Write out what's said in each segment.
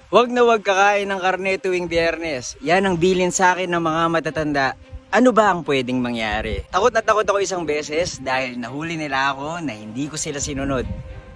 Huwag na huwag kakain ng karne tuwing Biyernes. Yan ang bilin sa akin ng mga matatanda. Ano ba ang pwedeng mangyari? Takot na takot ako isang beses dahil nahuli nila ako na hindi ko sila sinunod.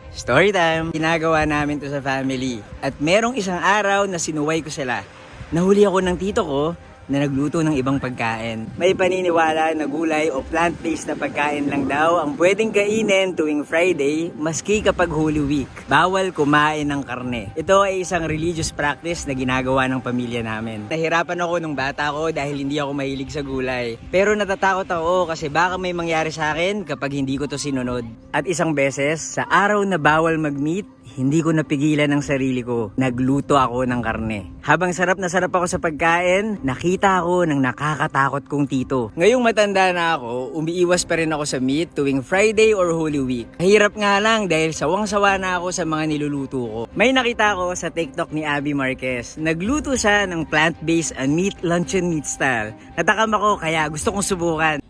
Story time! Ginagawa namin to sa family. At merong isang araw na sinuway ko sila. Nahuli ako ng tito ko na nagluto ng ibang pagkain. May paniniwala na gulay o plant-based na pagkain lang daw ang pwedeng kainin tuwing Friday maski kapag Holy Week. Bawal kumain ng karne. Ito ay isang religious practice na ginagawa ng pamilya namin. Nahirapan ako nung bata ko dahil hindi ako mahilig sa gulay. Pero natatakot ako kasi baka may mangyari sa akin kapag hindi ko to sinunod. At isang beses, sa araw na bawal mag-meat, hindi ko napigilan ang sarili ko. Nagluto ako ng karne. Habang sarap na sarap ako sa pagkain, nakita ako ng nakakatakot kong tito. Ngayong matanda na ako, umiiwas pa rin ako sa meat tuwing Friday or Holy Week. Hirap nga lang dahil sawang-sawa na ako sa mga niluluto ko. May nakita ko sa TikTok ni Abby Marquez. Nagluto siya ng plant-based and meat luncheon meat style. Natakam ako kaya gusto kong subukan.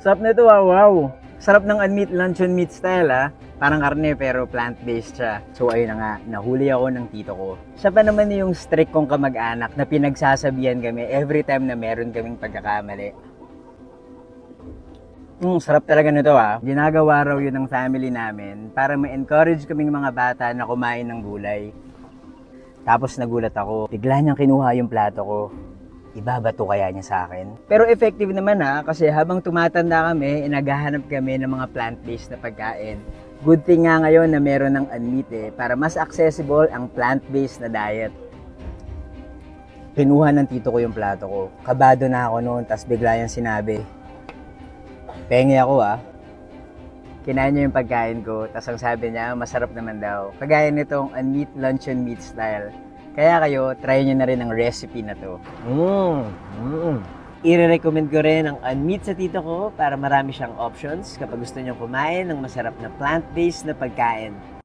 Sarap na ito, wow. Sarap ng unmeat luncheon meat style Parang karne pero plant-based siya. So ayun na nga, nahuli ako ng tito ko. Siya pa naman yung strict kong kamag-anak na pinagsasabihan kami every time na meron kaming pagkakamali. Sarap talaga nito Ginagawa raw yun ng family namin para ma-encourage kaming mga bata na kumain ng gulay. Tapos nagulat ako, bigla niyang kinuha yung plato ko. Ibabato kaya niya sa akin? Pero effective naman kasi habang tumatanda kami, naghahanap kami ng mga plant-based na pagkain. Good thing nga ngayon na meron ng unmeat para mas accessible ang plant-based na diet. Pinuha ng tito ko yung plato ko. Kabado na ako noon, tas bigla yung sinabi, pengi ako Kinain niya yung pagkain ko, tas ang sabi niya, masarap naman daw. Kagaya nitong unmeat luncheon meat style. Kaya kayo, try nyo na rin ang recipe na to. I-recommend ko rin ang unmeat sa tito ko para marami siyang options kapag gusto nyo kumain ng masarap na plant-based na pagkain.